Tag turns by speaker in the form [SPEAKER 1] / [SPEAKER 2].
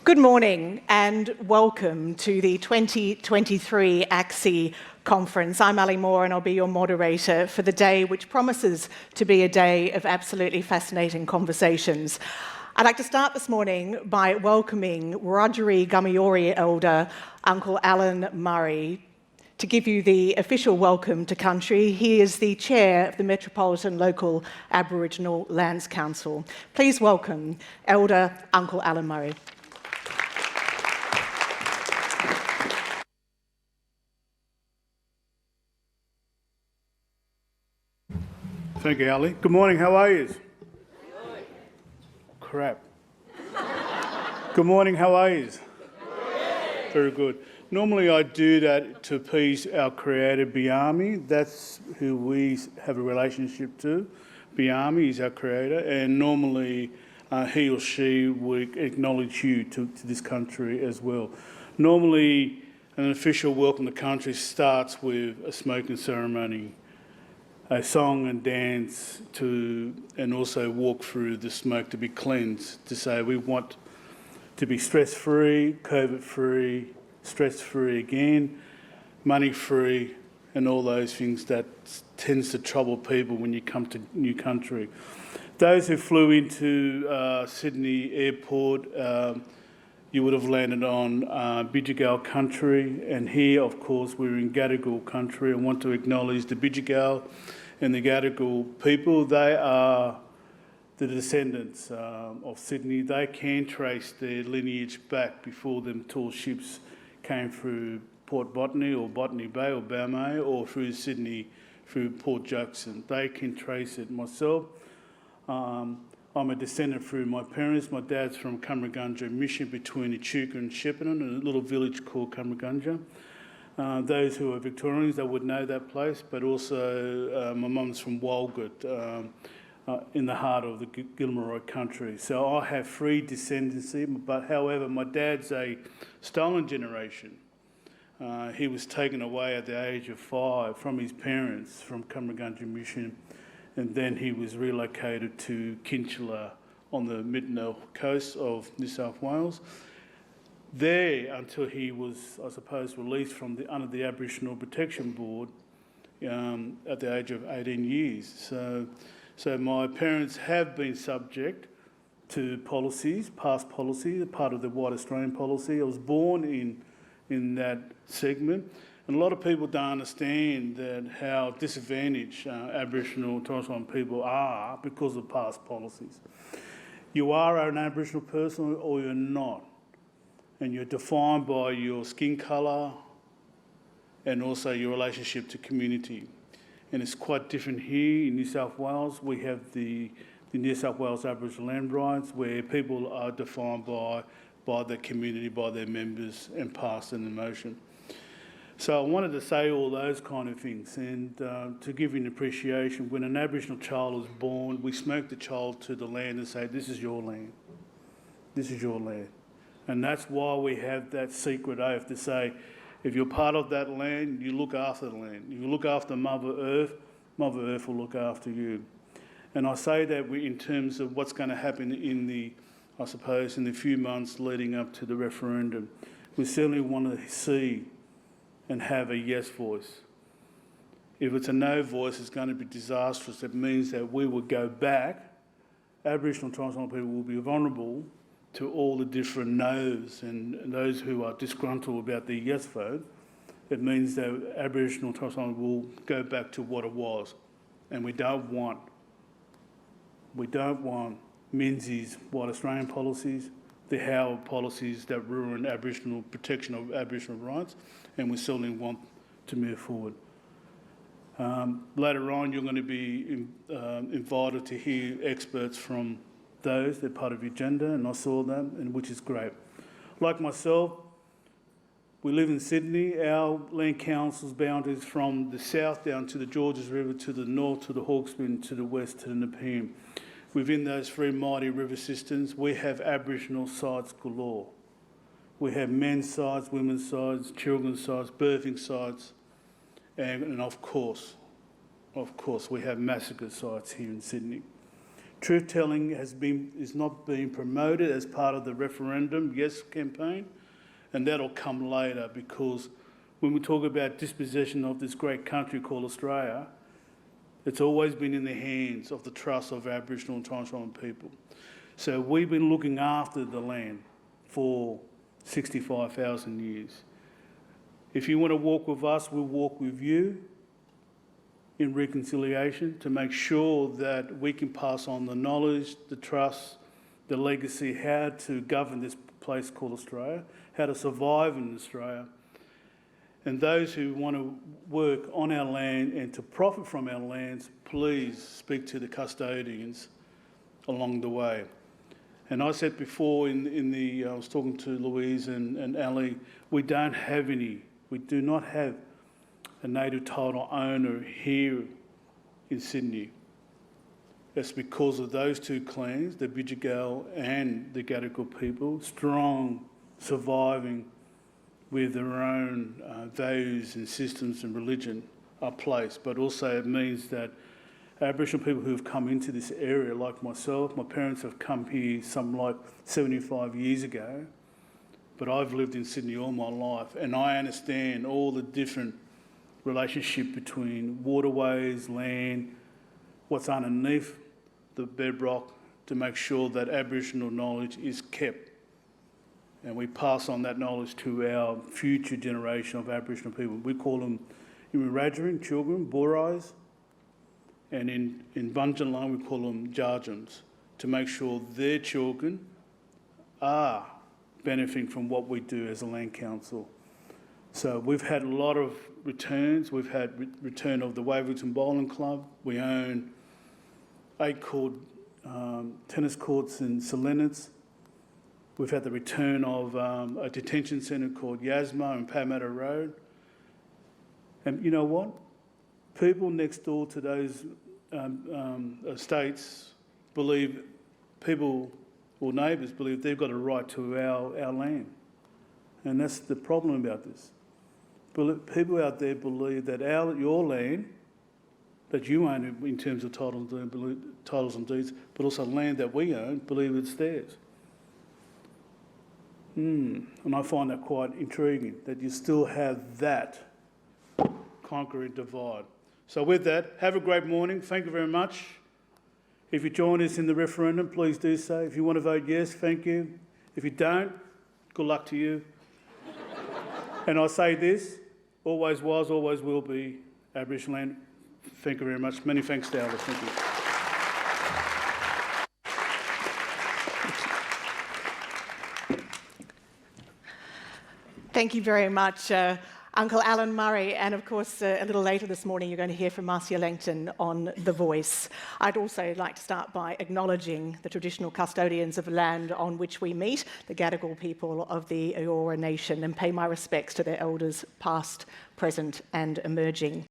[SPEAKER 1] Good morning and welcome to the 2023 ACSI conference. I'm Ali Moore and I'll be your moderator for the day, which promises to be a day of absolutely fascinating conversations. I'd like to start this morning by welcoming Wiradjuri Gamiori elder Uncle Alan Murray to give you the official welcome to country. He is the chair of the Metropolitan Local Aboriginal Lands Council. Please welcome Elder Uncle Alan Murray.
[SPEAKER 2] Thank you, Ali. Good morning, how are you? Crap. Good morning, how are you? Very good. Normally I do that to appease our creator, Biami. That's who we have a relationship to. Biami is our creator, and normally he or she would acknowledge you to this country as well. Normally an official welcome to country starts with a smoking ceremony, a song and dance and also walk through the smoke to be cleansed, to say we want to be stress-free, COVID-free, stress-free again, money-free, and all those things that tends to trouble people when you come to new country. Those who flew into Sydney Airport, you would have landed on Bidjigal country, and here, of course, we're in Gadigal country. I want to acknowledge the Bidjigal and the Gadigal people. They are the descendants of Sydney. They can trace their lineage back before them tall ships came through Port Botany or Botany Bay or Balmain or through Sydney, through Port Jackson. They can trace it. Myself, I'm a descendant through my parents. My dad's from Cummeragunja Mission between Echuca and Shepparton, a little village called Cummeragunja. Those who are Victorians, they would know that place, but also my mum's from Walgett, in the heart of the Gilmaroy country. So I have free descendancy, but however, my dad's a stolen generation. He was taken away at the age of 5 from his parents from Cummeragunja Mission, and then he was relocated to Kinchela on the Midnell coast of New South Wales. There until he was, I suppose, released from under the Aboriginal Protection Board at the age of 18 years. So my parents have been subject to policies, past policy, part of the White Australian policy. I was born in that segment, and a lot of people don't understand that how disadvantaged Aboriginal and Torres Strait people are because of past policies. You are an Aboriginal person or you're not, and you're defined by your skin colour and also your relationship to community. And it's quite different here in New South Wales. We have the New South Wales Aboriginal Land Rights, where people are defined by their community, by their members, and past and emotion. So I wanted to say all those kind of things, and to give you an appreciation, when an Aboriginal child is born, we smoke the child to the land and say, this is your land. This is your land. And that's why we have that secret oath to say, if you're part of that land, you look after the land. If you look after Mother Earth will look after you. And I say that in terms of what's going to happen in the few months leading up to the referendum. We certainly want to see and have a yes voice. If it's a no voice, it's going to be disastrous. It means that we will go back. Aboriginal and Torres Strait people will be vulnerable to all the different no's, and those who are disgruntled about the yes vote. It means that Aboriginal and Torres Strait will go back to what it was. And we don't want Menzies White Australian policies, the Howard policies that ruin Aboriginal protection of Aboriginal rights, and we certainly want to move forward. Later on, you're going to be invited to hear experts from those, they're part of your agenda, and I saw them, and which is great. Like myself, we live in Sydney. Our land council's boundaries from the south down to the Georges River, to the north to the Hawkesbury, to the west to the Nepean. Within those three mighty river systems, we have Aboriginal sites galore. We have men's sites, women's sites, children's sites, birthing sites, and of course, we have massacre sites here in Sydney. Truth-telling is not being promoted as part of the referendum yes campaign, and that'll come later, because when we talk about dispossession of this great country called Australia, it's always been in the hands of the trust of Aboriginal and Torres Strait Islander people. So we've been looking after the land for 65,000 years. If you want to walk with us, we'll walk with you in reconciliation to make sure that we can pass on the knowledge, the trust, the legacy, how to govern this place called Australia, how to survive in Australia. And those who want to work on our land and to profit from our lands, please speak to the custodians along the way. And I said before I was talking to Louise and Ali, we do not have a native title owner here in Sydney. That's because of those two clans, the Bidjigal and the Gadigal people, strong, surviving with their own values and systems and religion are placed. But also it means that Aboriginal people who have come into this area, like myself, my parents have come here some like 75 years ago, but I've lived in Sydney all my life, and I understand all the different relationship between waterways, land, what's underneath the bedrock, to make sure that Aboriginal knowledge is kept. And we pass on that knowledge to our future generation of Aboriginal people. We call them in Wiradjuri, children, Borais, and in Bunjalung we call them Jarjums, to make sure their children are benefiting from what we do as a land council. So we've had a lot of returns. We've had return of the Waverton Bowling Club. We own 8 tennis courts in Selenids. We've had the return of a detention centre called Yasma on Parramatta Road. And you know what? People next door to those estates believe, neighbours believe they've got a right to our land. And that's the problem about this. People out there believe that your land, that you own in terms of titles and deeds, but also land that we own, believe it's theirs. And I find that quite intriguing, that you still have that concrete divide. So with that, have a great morning. Thank you very much. If you join us in the referendum, please do so. If you want to vote yes, thank you. If you don't, good luck to you. And I say this, always was, always will be Aboriginal land. Thank you very much. Many thanks to Alice. Thank you.
[SPEAKER 1] Thank you very much, Uncle Alan Murray. And of course, a little later this morning, you're going to hear from Marcia Langton on The Voice. I'd also like to start by acknowledging the traditional custodians of land on which we meet, the Gadigal people of the Eora Nation, and pay my respects to their elders past, present and emerging.